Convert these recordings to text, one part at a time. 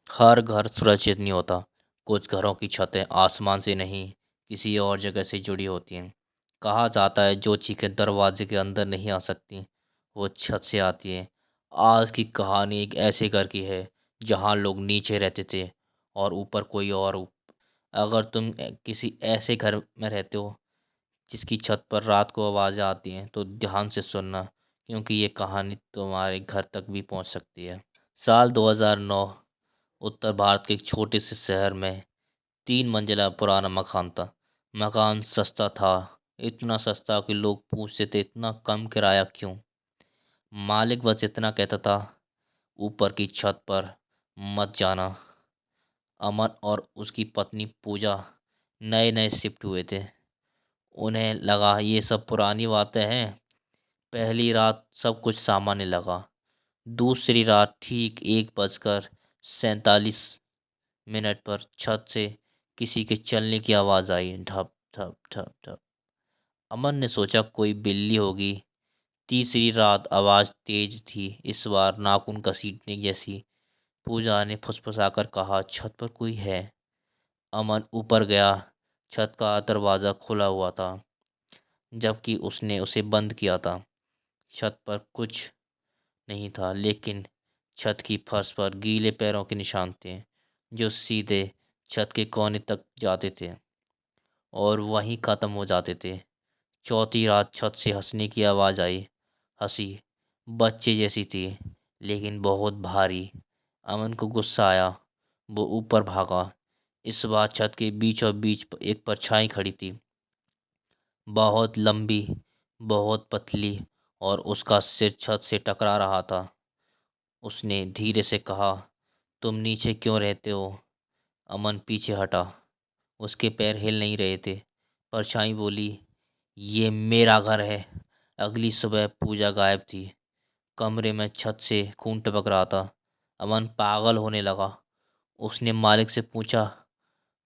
हर घर सुरक्षित नहीं होता। कुछ घरों की छतें आसमान से नहीं, किसी और जगह से जुड़ी होती हैं। कहा जाता है जो चीखें दरवाजे के अंदर नहीं आ सकती, वो छत से आती है। आज की कहानी एक ऐसे घर की है जहाँ लोग नीचे रहते थे और ऊपर कोई और। अगर तुम किसी ऐसे घर में रहते हो जिसकी छत पर रात को आवाज़ें आती हैं, तो ध्यान से सुनना, क्योंकि ये कहानी तुम्हारे घर तक भी पहुंच सकती है। साल 2009, उत्तर भारत के एक छोटे से शहर में 3 मंजिला पुराना मकान था। मकान सस्ता था, इतना सस्ता कि लोग पूछते थे इतना कम किराया क्यों। मालिक बस इतना कहता था, ऊपर की छत पर मत जाना। अमन और उसकी पत्नी पूजा नए नए शिफ्ट हुए थे। उन्हें लगा ये सब पुरानी बातें हैं। पहली रात सब कुछ सामान्य लगा। दूसरी रात ठीक 1:47 पर छत से किसी के चलने की आवाज़ आई, ढप ढप ढप ढप। अमन ने सोचा कोई बिल्ली होगी। तीसरी रात आवाज़ तेज थी, इस बार नाखून घसीटने जैसी। पूजा ने फुसफुसाकर कहा, छत पर कोई है। अमन ऊपर गया। छत का दरवाज़ा खुला हुआ था, जबकि उसने उसे बंद किया था। छत पर कुछ नहीं था, लेकिन छत की फर्श पर गीले पैरों के निशान थे, जो सीधे छत के कोने तक जाते थे और वहीं ख़त्म हो जाते थे। चौथी रात छत से हंसने की आवाज़ आई। हंसी बच्चे जैसी थी, लेकिन बहुत भारी। अमन को गुस्सा आया। वो ऊपर भागा। इस बार छत के बीचों बीच एक परछाई खड़ी थी, बहुत लंबी, बहुत पतली, और उसका सिर छत से टकरा रहा था। उसने धीरे से कहा, तुम नीचे क्यों रहते हो? अमन पीछे हटा। उसके पैर हिल नहीं रहे थे। परछाई बोली, ये मेरा घर है। अगली सुबह पूजा गायब थी। कमरे में छत से खून टपक रहा था। अमन पागल होने लगा। उसने मालिक से पूछा।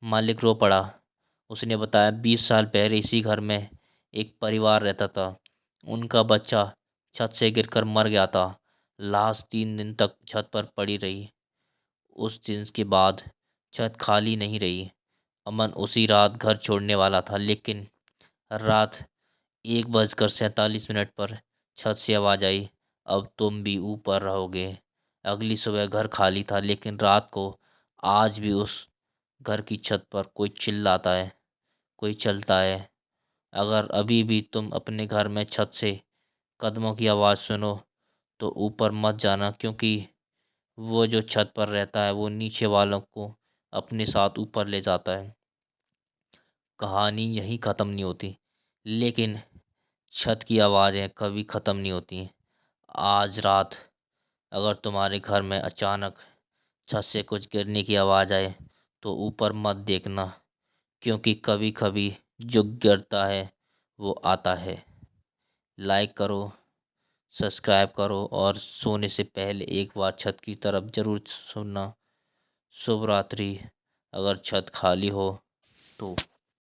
मालिक रो पड़ा। उसने बताया 20 साल पहले इसी घर में एक परिवार रहता था। उनका बच्चा छत से गिरकर मर गया था। लाश 3 दिन तक छत पर पड़ी रही। उस दिन के बाद छत खाली नहीं रही। अमन उसी रात घर छोड़ने वाला था, लेकिन रात 1:47 पर छत से आवाज़ आई, अब तुम भी ऊपर रहोगे। अगली सुबह घर खाली था, लेकिन रात को आज भी उस घर की छत पर कोई चिल्लाता है, कोई चलता है। अगर अभी भी तुम अपने घर में छत से कदमों की आवाज़ सुनो, तो ऊपर मत जाना, क्योंकि वो जो छत पर रहता है वो नीचे वालों को अपने साथ ऊपर ले जाता है। कहानी यहीं ख़त्म नहीं होती, लेकिन छत की आवाज़ें कभी ख़त्म नहीं होती। आज रात अगर तुम्हारे घर में अचानक छत से कुछ गिरने की आवाज़ आए, तो ऊपर मत देखना, क्योंकि कभी कभी जो गिरता है वो आता है। लाइक करो, सब्सक्राइब करो, और सोने से पहले एक बार छत की तरफ ज़रूर सुनना। शुभ रात्रि। अगर छत खाली हो तो।